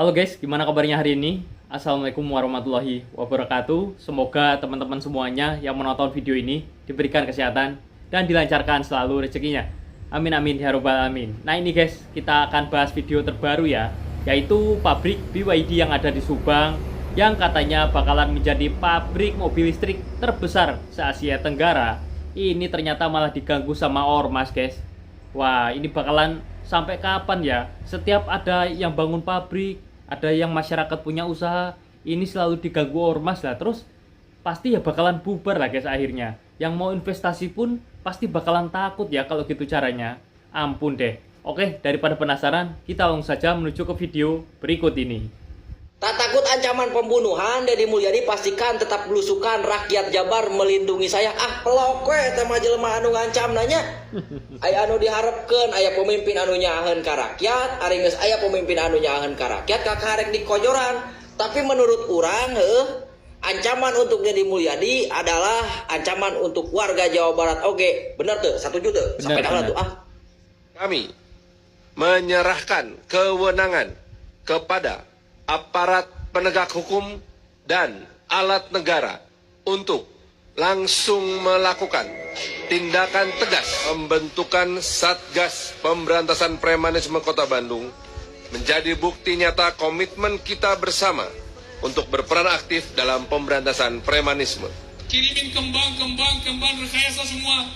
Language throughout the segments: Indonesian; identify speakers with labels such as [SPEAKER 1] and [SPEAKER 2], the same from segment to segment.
[SPEAKER 1] Halo guys, gimana kabarnya hari ini? Assalamualaikum warahmatullahi wabarakatuh. Semoga teman-teman semuanya yang menonton video ini diberikan kesehatan dan dilancarkan selalu rezekinya. Amin amin ya robbal alamin. Nah ini guys, kita akan bahas video terbaru ya, yaitu pabrik BYD yang ada di Subang yang katanya bakalan menjadi pabrik mobil listrik terbesar se-Asia Tenggara. Ini ternyata malah diganggu sama ormas guys. Wah, ini bakalan sampai kapan ya? Setiap ada yang bangun pabrik, ada yang masyarakat punya usaha, ini selalu diganggu ormas lah. Terus pasti ya bakalan bubar lah guys akhirnya. Yang mau investasi pun pasti bakalan takut ya kalau gitu caranya. Ampun deh. Oke, daripada penasaran, kita langsung saja menuju ke video berikut ini.
[SPEAKER 2] Tak takut ancaman pembunuhan, Deddy Mulyadi pastikan tetap belusukan rakyat Jabar melindungi saya. Ah, pelokwe tema jelema anu ngancam nanya. Aya anu diharapkeun aya pemimpin anu nyaheun ka rakyat, ari geus aya pemimpin anu nyaheun ka rakyat kakarek dikojoran. Tapi menurut urang ancaman untuk Deddy Mulyadi adalah ancaman untuk warga Jawa Barat. Oke, bener tuh, satu juta. Sampai dah tuh
[SPEAKER 3] Kami menyerahkan kewenangan kepada aparat penegak hukum dan alat negara untuk langsung melakukan tindakan tegas pembentukan Satgas Pemberantasan Premanisme Kota Bandung menjadi bukti nyata komitmen kita bersama untuk berperan aktif dalam pemberantasan premanisme.
[SPEAKER 4] Kirimin kembang rekayasa semua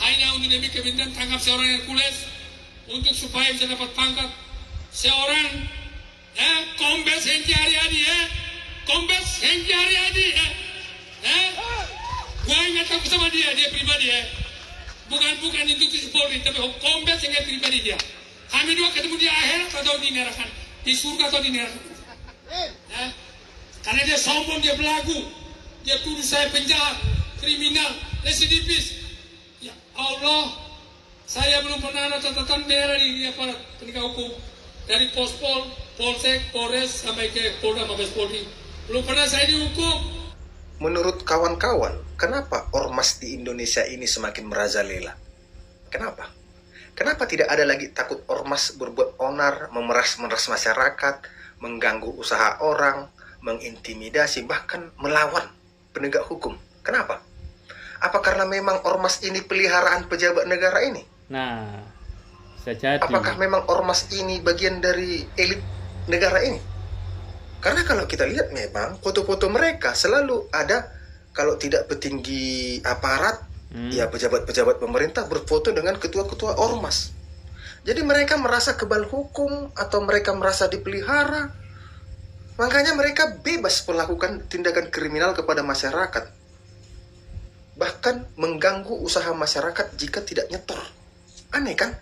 [SPEAKER 4] hanya untuk demi kepentingan tangkap seorang Hercules untuk supaya bisa dapat pangkat seorang Kombes Hengki Haryadi Kombes Hengki Haryadi gua ingat aku sama dia pribadi bukan institusi Polri tapi Kombes Hengki pribadi dia. Kami dua ketemu di akhirat atau di neraka, di surga atau di neraka. Karena dia sombong, dia belagu, dia tuduh saya penjahat, kriminal, residivis. Ya Allah, saya belum pernah ada catatan merah di aparat penegak hukum. Dari Pospol, Polsek, Polres, sampai ke Polda, Mabes Polri. Belum pernah saya dihukum.
[SPEAKER 5] Menurut kawan-kawan, kenapa ormas di Indonesia ini semakin merajalela? Kenapa? Kenapa tidak ada lagi takut ormas berbuat onar, memeras-meras masyarakat, mengganggu usaha orang, mengintimidasi, bahkan melawan penegak hukum? Kenapa? Apa karena memang ormas ini peliharaan pejabat negara ini?
[SPEAKER 1] Nah, bisa jadi.
[SPEAKER 5] Apakah memang ormas ini bagian dari elit negara ini? Karena kalau kita lihat memang foto-foto mereka selalu ada, kalau tidak petinggi aparat, ya pejabat-pejabat pemerintah berfoto dengan ketua-ketua ormas. Jadi mereka merasa kebal hukum atau mereka merasa dipelihara. Makanya mereka bebas melakukan tindakan kriminal kepada masyarakat. Bahkan mengganggu usaha masyarakat jika tidak nyetor. Aneh kan?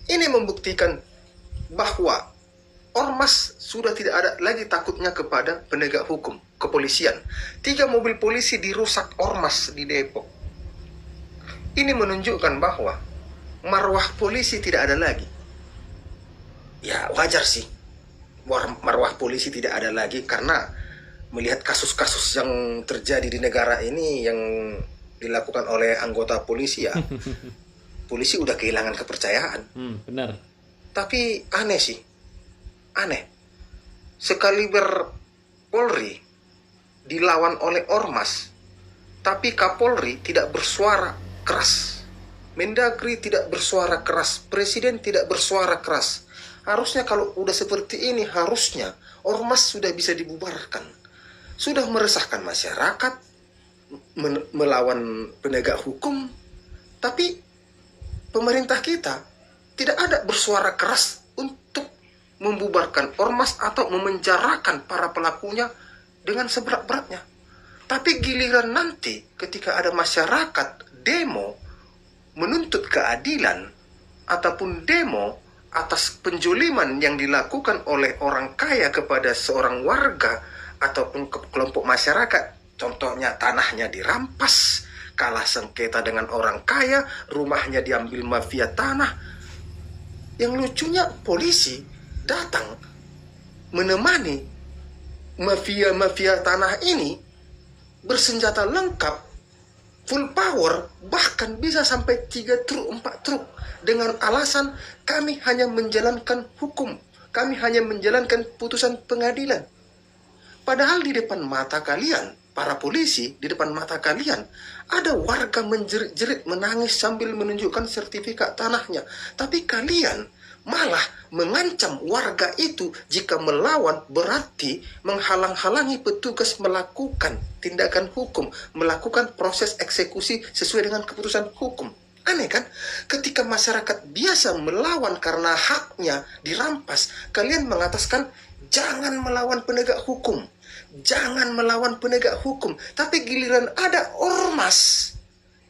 [SPEAKER 5] Ini membuktikan bahwa ormas sudah tidak ada lagi takutnya kepada penegak hukum, kepolisian. 3 mobil polisi dirusak ormas di Depok. Ini menunjukkan bahwa marwah polisi tidak ada lagi. Ya wajar sih, marwah polisi tidak ada lagi karena melihat kasus-kasus yang terjadi di negara ini yang dilakukan oleh anggota polisi ya. Polisi udah kehilangan kepercayaan.
[SPEAKER 1] Benar.
[SPEAKER 5] Tapi aneh sih. Aneh. Sekaliber Polri dilawan oleh ormas, tapi Kapolri tidak bersuara keras. Mendagri tidak bersuara keras. Presiden tidak bersuara keras. Harusnya kalau udah seperti ini, harusnya ormas sudah bisa dibubarkan. Sudah meresahkan masyarakat, melawan penegak hukum, tapi pemerintah kita tidak ada bersuara keras untuk membubarkan ormas atau memenjarakan para pelakunya dengan seberat-beratnya. Tapi giliran nanti ketika ada masyarakat demo menuntut keadilan ataupun demo atas penjoliman yang dilakukan oleh orang kaya kepada seorang warga ataupun kelompok masyarakat, contohnya tanahnya dirampas, kalah sengketa dengan orang kaya, rumahnya diambil mafia tanah. Yang lucunya polisi datang menemani mafia-mafia tanah ini bersenjata lengkap, full power, bahkan bisa sampai 3 truk, 4 truk dengan alasan kami hanya menjalankan hukum, kami hanya menjalankan putusan pengadilan. Padahal di depan mata kalian, para polisi, di depan mata kalian, ada warga menjerit-jerit menangis sambil menunjukkan sertifikat tanahnya. Tapi kalian malah mengancam warga itu jika melawan berarti menghalang-halangi petugas melakukan tindakan hukum, melakukan proses eksekusi sesuai dengan keputusan hukum. Aneh kan? Ketika masyarakat biasa melawan karena haknya dirampas, kalian mengatakan jangan melawan penegak hukum. Jangan melawan penegak hukum. Tapi giliran ada ormas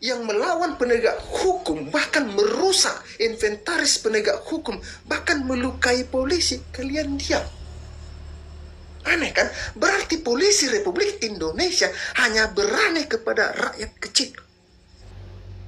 [SPEAKER 5] yang melawan penegak hukum, bahkan merusak inventaris penegak hukum, bahkan melukai polisi, kalian diam. Aneh kan? Berarti polisi Republik Indonesia hanya berani kepada rakyat kecil.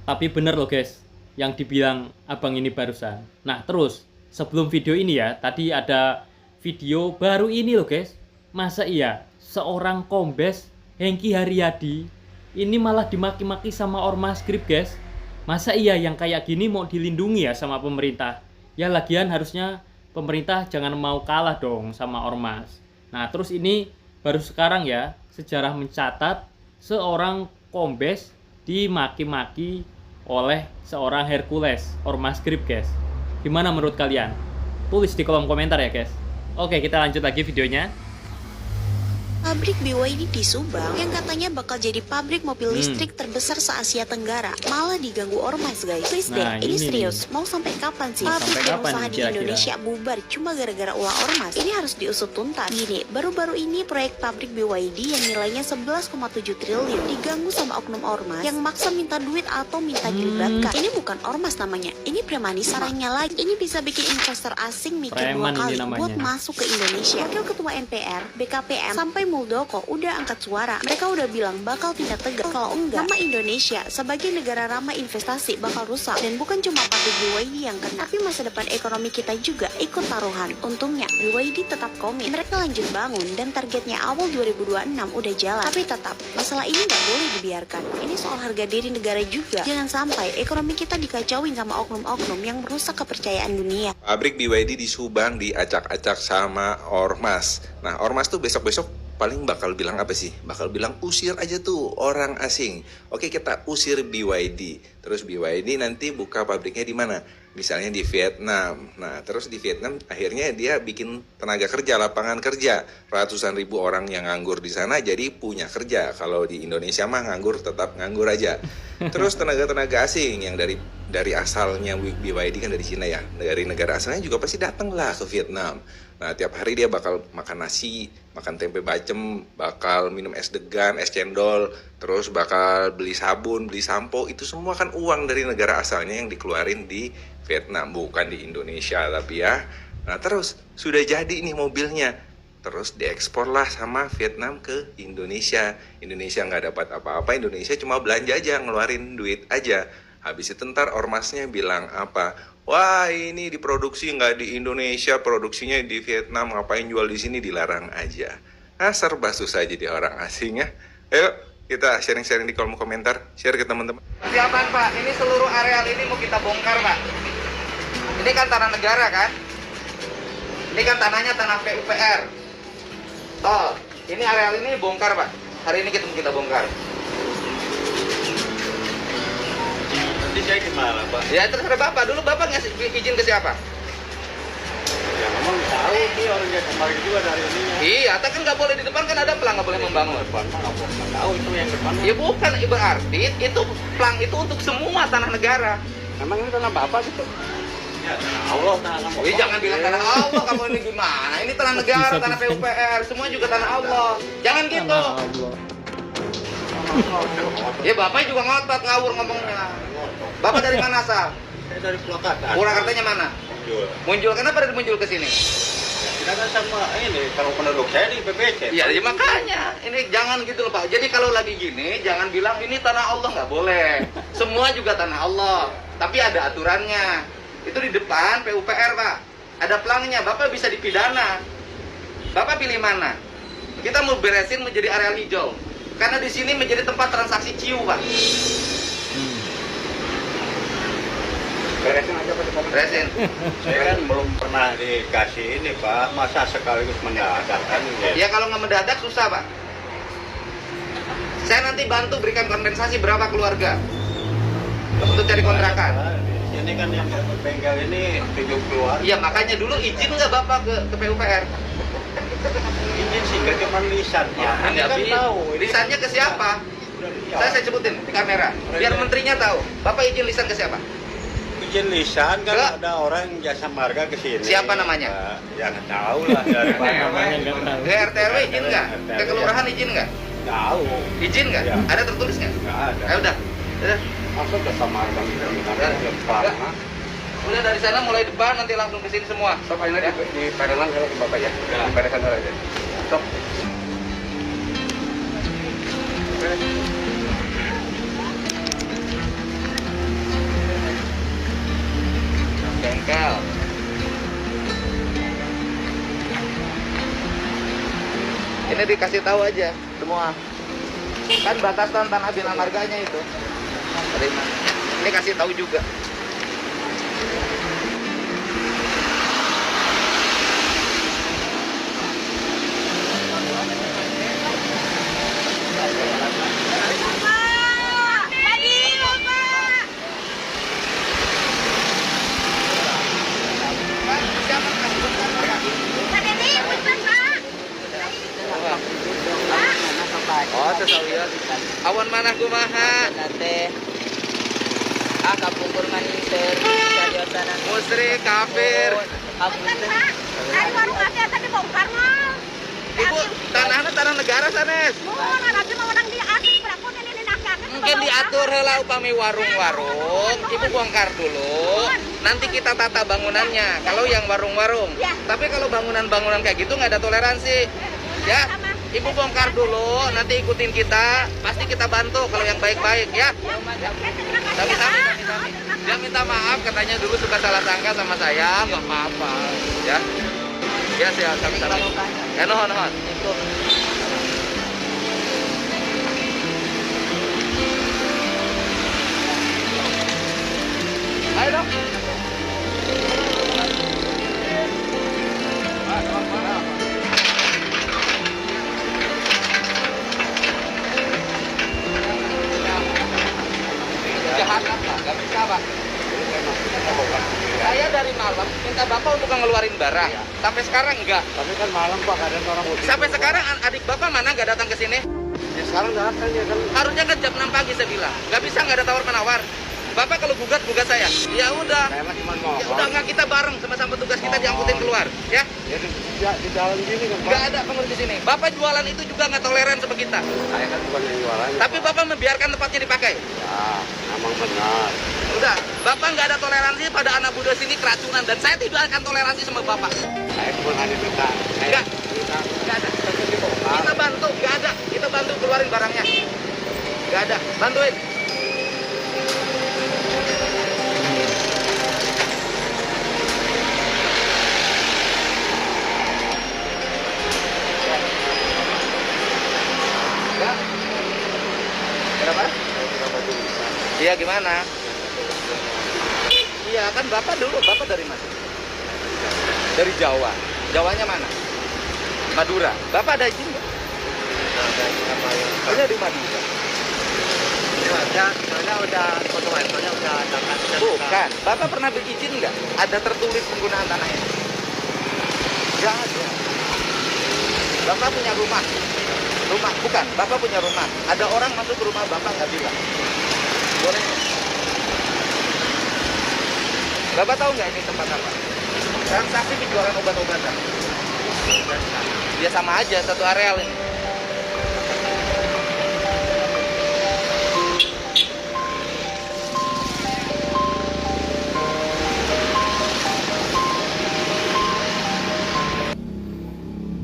[SPEAKER 1] Tapi bener loh guys, yang dibilang abang ini barusan. Nah terus, sebelum video ini ya, tadi ada video baru ini loh guys. Masa iya, seorang kombes Hengki Haryadi ini malah dimaki-maki sama ormas Grip guys. Masa iya yang kayak gini mau dilindungi ya sama pemerintah? Ya lagian harusnya pemerintah jangan mau kalah dong sama ormas. Nah terus ini baru sekarang ya, sejarah mencatat seorang kombes dimaki-maki oleh seorang Hercules ormas Grip guys. Gimana menurut kalian? Tulis di kolom komentar ya guys. Oke, kita lanjut lagi videonya.
[SPEAKER 6] Pabrik BYD di Subang yang katanya bakal jadi pabrik mobil listrik terbesar se-Asia Tenggara malah diganggu ormas guys. Please
[SPEAKER 1] Nah,
[SPEAKER 6] deh, ini
[SPEAKER 1] ini
[SPEAKER 6] serius. Mau sampai kapan sih pabrik
[SPEAKER 1] Sampai
[SPEAKER 6] dan
[SPEAKER 1] kapan
[SPEAKER 6] usaha
[SPEAKER 1] nih
[SPEAKER 6] di
[SPEAKER 1] kira-kira?
[SPEAKER 6] Indonesia bubar cuma gara-gara ulah ormas? Ini harus diusut tuntas. Gini, baru-baru ini proyek pabrik BYD yang nilainya 11,7 triliun diganggu sama oknum ormas yang maksa minta duit atau minta dilibatkan. Ini bukan ormas namanya, ini premanisme. Parahnya lagi, ini bisa bikin investor asing mikir
[SPEAKER 1] Preman
[SPEAKER 6] dua
[SPEAKER 1] ini
[SPEAKER 6] kali
[SPEAKER 1] namanya.
[SPEAKER 6] buat masuk ke Indonesia. Wakil Ketua MPR, BKPM, sampai Muldoko udah angkat suara. Mereka udah bilang bakal tindak tegas. Kalau enggak, nama Indonesia sebagai negara ramah investasi bakal rusak. Dan bukan cuma pabrik BYD yang kena, tapi masa depan ekonomi kita juga ikut taruhan. Untungnya BYD tetap komit. Mereka lanjut bangun dan targetnya awal 2026 udah jalan. Tapi tetap, masalah ini nggak boleh dibiarkan. Ini soal harga diri negara juga. Jangan sampai ekonomi kita dikacauin sama oknum-oknum yang merusak kepercayaan dunia.
[SPEAKER 7] Pabrik BYD di Subang diacak-acak sama ormas. Nah, ormas tuh besok-besok paling bakal bilang apa sih? Bakal bilang usir aja tuh orang asing. Oke, kita usir BYD. Terus BYD nanti buka pabriknya di mana? Misalnya di Vietnam. Nah, terus di Vietnam akhirnya dia bikin tenaga kerja, lapangan kerja. Ratusan ribu orang yang nganggur di sana jadi punya kerja. Kalau di Indonesia mah nganggur tetap nganggur aja. Terus tenaga-tenaga asing yang dari asalnya BYD kan dari Cina ya. Dari negara asalnya juga pasti datang lah ke Vietnam. Nah, tiap hari dia bakal makan nasi, makan tempe bacem, bakal minum es degan, es cendol, terus bakal beli sabun, beli sampo. Itu semua kan uang dari negara asalnya yang dikeluarin di Vietnam, bukan di Indonesia tapi ya. Nah, terus sudah jadi nih mobilnya. Terus diekspor lah sama Vietnam ke Indonesia. Indonesia nggak dapat apa-apa, Indonesia cuma belanja aja, ngeluarin duit aja. Habis itu ntar ormasnya bilang apa? Wah, ini diproduksi nggak di Indonesia, produksinya di Vietnam, ngapain jual di sini, dilarang aja. Nah, serba susah jadi orang asing ya. Ayo, kita sharing-sharing di kolom komentar, share ke teman-teman.
[SPEAKER 2] Siapaan Pak? Ini seluruh areal ini mau kita bongkar Pak. Ini kan tanah negara kan? Ini kan tanahnya tanah PUPR. Tol. Ini areal ini bongkar Pak. Hari ini kita bongkar.
[SPEAKER 8] Nanti saya gimana Pak?
[SPEAKER 2] Ya terserah Bapak. Dulu Bapak ngasih izin ke siapa?
[SPEAKER 8] Ya memang tahu ini orangnya kemarin juga dari ininya.
[SPEAKER 2] Iya, tapi kan nggak boleh di depan kan ada pelang nggak boleh membangun.
[SPEAKER 8] Depan mah nggak tahu itu yang depan.
[SPEAKER 2] Ya bukan, berarti itu pelang itu untuk semua tanah negara.
[SPEAKER 8] Memang ini tanah Bapak gitu. Ya tanah Allah, tanah Bapak.
[SPEAKER 2] Jangan bilang tanah Allah, kamu ini gimana? Ini tanah negara, tanah PUPR, semua juga tanah Allah. Jangan gitu. Ya Bapak juga ngotot ngawur ngomongnya. Bapak dari mana asal?
[SPEAKER 8] Saya dari Purwakarta.
[SPEAKER 2] Purwakartanya mana? Muncul. Kenapa ada muncul ke sini?
[SPEAKER 8] Kita kan sama ini kalau penduduk saya di PPC.
[SPEAKER 2] Ya, makanya ini jangan gitu loh Pak. Jadi kalau lagi gini jangan bilang ini tanah Allah, nggak boleh. Semua juga tanah Allah. Tapi ada aturannya. Itu di depan PUPR Pak. Ada pelangnya. Bapak bisa dipidana. Bapak pilih mana? Kita mau beresin menjadi areal hijau. Karena di sini menjadi tempat transaksi ciu Pak.
[SPEAKER 8] Beresin aja Pak.
[SPEAKER 5] Beresin.
[SPEAKER 8] Saya kan belum pernah dikasih ini Pak, masa sekaligus mendadak kan?
[SPEAKER 5] Ya kalau nggak mendadak susah Pak. Saya nanti bantu berikan kompensasi berapa keluarga untuk cari kontrakan.
[SPEAKER 8] Ini kan yang bengkel ini 7 keluarga.
[SPEAKER 5] Iya makanya dulu izin nggak Bapak ke PUPR?
[SPEAKER 8] Izin sih ke cuma lisan Pak.
[SPEAKER 5] Ya,
[SPEAKER 8] Ini kan tahu.
[SPEAKER 5] lisannya ke siapa? Saya sebutin di kamera, biar menterinya tahu. Bapak izin lisan ke siapa?
[SPEAKER 8] Izin lisan kan
[SPEAKER 5] Ke?
[SPEAKER 8] ada orang jasa marga ke sini.
[SPEAKER 5] Siapa namanya?
[SPEAKER 8] Pak. Ya nggak tahu lah dari mana.
[SPEAKER 1] Namanya nggak tahu.
[SPEAKER 5] Ke RT RW izin nggak? Ke kelurahan izin nggak?
[SPEAKER 8] Tahu.
[SPEAKER 5] Izin nggak?
[SPEAKER 8] Ya.
[SPEAKER 5] Ada tertulis nggak?
[SPEAKER 8] Nggak ada.
[SPEAKER 5] Ayo udah.
[SPEAKER 8] Masuk jasa marga kita
[SPEAKER 5] Udah.
[SPEAKER 8] lama.
[SPEAKER 5] Udah dari sana mulai depan nanti langsung ke sini semua.
[SPEAKER 8] Stop ini di Padelang kalau ke Bapak ya. Di Padelang aja. Stop.
[SPEAKER 5] Bengkel. Ini dikasih tahu aja semua. Kan batasan tanah bina marganya itu. Terima. Ini kasih tahu juga. Oh, sesawian. Awan mana kumaha?
[SPEAKER 9] Nate kapungkur maning teh kadiosanan
[SPEAKER 5] Musyrik kafir.
[SPEAKER 10] Dari warung ate tadi bongkar mal.
[SPEAKER 5] Ibu, tanahnya tanah negara sanes.
[SPEAKER 10] Mun nanti mau orang di asli berapa ini nakak.
[SPEAKER 5] Mungkin diatur heula upami warung-warung, ibu bongkar dulu. Nanti kita tata bangunannya. Kalau yang warung-warung.
[SPEAKER 10] Ya.
[SPEAKER 5] Tapi kalau bangunan-bangunan kayak gitu nggak ada toleransi. Ya, ibu bongkar dulu. Nanti ikutin kita. Pasti kita bantu kalau yang baik-baik ya. Sami-sami. Dia minta maaf katanya dulu suka salah sangka sama saya. Nggak apa-apa. Ya. Ya, siap. Sami-sami. Ya, nuhun. Ayo dong. Jahat apa? Gak bisa Pak. Saya dari malam minta Bapak untuk ngeluarin barang. Sampai sekarang enggak.
[SPEAKER 8] Tapi kan malam Pak ada orang mudik.
[SPEAKER 5] Sampai sekarang adik Bapak mana nggak datang ke sini?
[SPEAKER 8] Ya, sekarang datang ya kan.
[SPEAKER 5] Harusnya kan jam 6 pagi saya bilang. Nggak bisa nggak ada tawar menawar. Bapak kalau gugat saya. Ya udah.
[SPEAKER 8] Saya mah cuma mau.
[SPEAKER 5] Ya udah nggak kita bareng sama petugas kita diangkutin keluar, ya?
[SPEAKER 8] Ya di dalam gini kan Pak.
[SPEAKER 5] Nggak ada pengurus di sini. Bapak jualan itu juga nggak toleran sama kita.
[SPEAKER 8] Saya kan bukan yang jualan.
[SPEAKER 5] Tapi Bapak membiarkan tempatnya dipakai.
[SPEAKER 8] Ya, emang benar.
[SPEAKER 5] Udah, Bapak nggak ada toleransi pada anak muda sini keracunan dan saya tidak akan toleransi sama Bapak.
[SPEAKER 8] Saya cuma hanya minta.
[SPEAKER 5] Nggak ada. Kita bantu, nggak ada. Kita bantu keluarin barangnya. Nggak ada, bantuin. Ya. Berapa? Iya gimana? Iya kan Bapak dari mana? Dari Jawa. Jawanya mana? Madura. Bapak ada izin nggak? Ada di Madura.
[SPEAKER 8] Soalnya udah
[SPEAKER 5] Bukan. Bapak pernah berizin nggak? Ada tertulis penggunaan tanahnya? Nggak ada. Bapak punya rumah. Bukan. Bapak punya rumah. Ada orang masuk ke rumah Bapak nggak bilang. Boleh? Bapak tahu nggak ini tempat apa? Transaksi penjualan obat-obatan. Ya sama aja satu areal ini.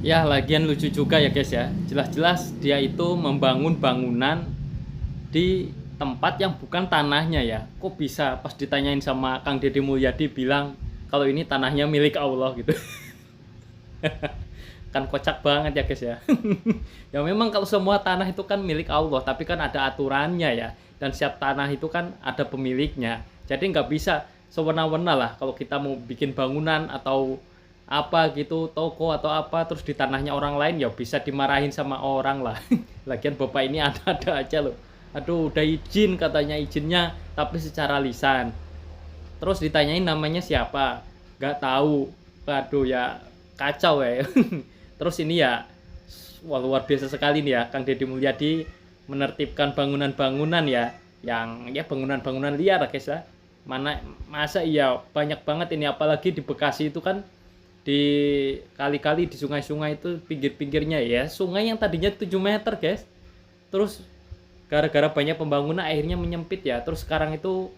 [SPEAKER 1] Ya, lagian lucu juga ya guys ya. Jelas-jelas dia itu membangun bangunan di tempat yang bukan tanahnya ya. Kok bisa pas ditanyain sama Kang Deddy Mulyadi bilang kalau ini tanahnya milik Allah gitu. Kan kocak banget ya guys ya. Ya memang kalau semua tanah itu kan milik Allah, tapi kan ada aturannya ya. Dan setiap tanah itu kan ada pemiliknya. Jadi nggak bisa sewenang-wenang lah kalau kita mau bikin bangunan atau apa gitu, toko atau apa, terus di tanahnya orang lain ya bisa dimarahin sama orang lah. Lagian bapak ini ada aja loh. Aduh, udah izin katanya, izinnya tapi secara lisan. Terus ditanyain namanya siapa, nggak tahu. Aduh ya kacau ya. Terus ini ya, wah, luar biasa sekali nih ya, Kang Deddy Mulyadi menertibkan bangunan-bangunan ya, yang ya bangunan-bangunan liar guys ya. Masa iya banyak banget ini, apalagi di Bekasi itu kan di kali-kali, di sungai-sungai itu pinggir-pinggirnya ya, sungai yang tadinya 7 meter guys, terus gara-gara banyak pembangunan akhirnya menyempit ya. Terus sekarang itu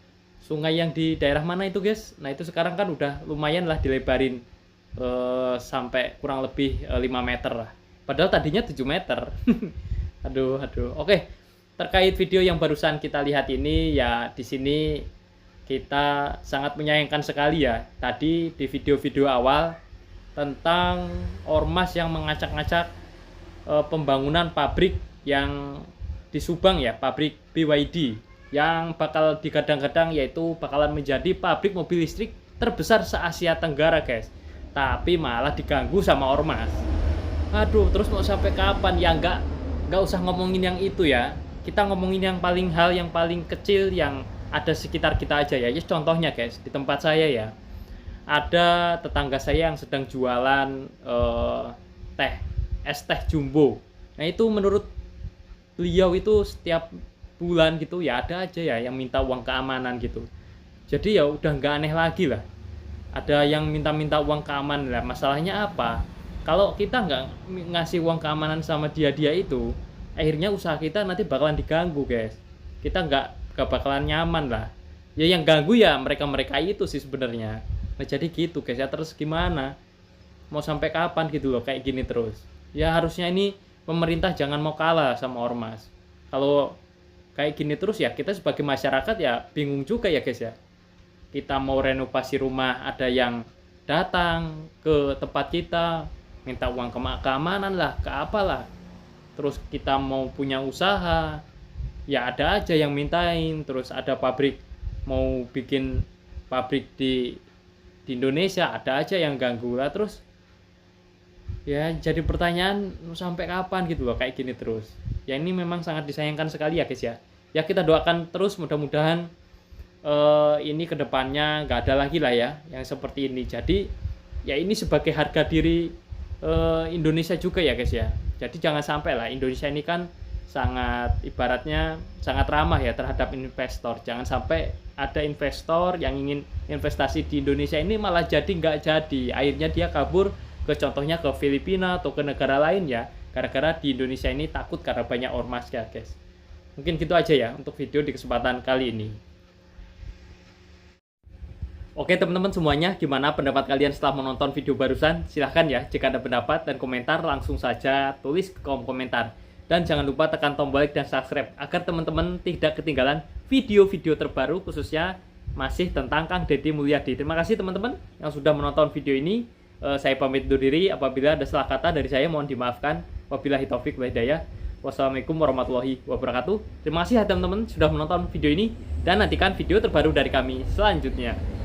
[SPEAKER 1] sungai yang di daerah mana itu guys, nah itu sekarang kan udah lumayan lah dilebarin sampai kurang lebih 5 meter lah, padahal tadinya 7 meter. aduh. Oke, terkait video yang barusan kita lihat ini ya, di sini kita sangat menyayangkan sekali ya, tadi di video-video awal tentang ormas yang mengacak-ngacak pembangunan pabrik yang di Subang ya, pabrik BYD yang bakal digadang-gadang yaitu bakalan menjadi pabrik mobil listrik terbesar se-Asia Tenggara guys, tapi malah diganggu sama ormas. Aduh, terus mau sampai kapan ya? Nggak usah ngomongin yang itu ya, kita ngomongin yang paling kecil yang ada sekitar kita aja ya. Contohnya guys, di tempat saya ya, ada tetangga saya yang sedang jualan es teh jumbo. Nah itu menurut beliau itu setiap bulan gitu ya ada aja ya yang minta uang keamanan gitu. Jadi ya udah nggak aneh lagi lah, ada yang minta uang keamanan lah. Masalahnya apa? Kalau kita nggak ngasih uang keamanan sama dia itu, akhirnya usaha kita nanti bakalan diganggu guys. Kita nggak bakalan nyaman lah. Ya yang ganggu ya mereka itu sih sebenarnya. Nah jadi gitu guys ya, terus gimana? Mau sampai kapan gitu loh kayak gini terus? Ya harusnya ini pemerintah jangan mau kalah sama ormas. Kalau kayak gini terus ya kita sebagai masyarakat ya bingung juga ya guys ya. Kita mau renovasi rumah, ada yang datang ke tempat kita minta uang keamanan lah, ke apalah. Terus kita mau punya usaha, ya ada aja yang mintain. Terus ada pabrik, mau bikin pabrik di Indonesia, ada aja yang ganggu lah. Terus ya jadi pertanyaan sampai kapan gitu loh kayak gini terus. Ya ini memang sangat disayangkan sekali ya guys ya. Ya kita doakan terus, mudah-mudahan ini kedepannya nggak ada lagi lah ya yang seperti ini. Jadi ya ini sebagai harga diri Indonesia juga ya guys ya. Jadi jangan sampai lah, Indonesia ini kan sangat ibaratnya sangat ramah ya terhadap investor. Jangan sampai ada investor yang ingin investasi di Indonesia ini malah jadi nggak jadi, akhirnya dia kabur ke contohnya ke Filipina atau ke negara lain ya, gara-gara di Indonesia ini takut karena banyak ormas ya guys. Mungkin gitu aja ya untuk video di kesempatan kali ini. Oke teman-teman semuanya, gimana pendapat kalian setelah menonton video barusan? Silahkan ya, jika ada pendapat dan komentar langsung saja tulis ke kolom komentar. Dan jangan lupa tekan tombol like dan subscribe agar teman-teman tidak ketinggalan video-video terbaru khususnya masih tentang Kang Deddy Mulyadi. Terima kasih teman-teman yang sudah menonton video ini. Saya pamit undur diri, apabila ada salah kata dari saya mohon dimaafkan. Wabillahi taufik wal hidayah. Wassalamualaikum warahmatullahi wabarakatuh. Terima kasih ya teman-teman sudah menonton video ini dan nantikan video terbaru dari kami selanjutnya.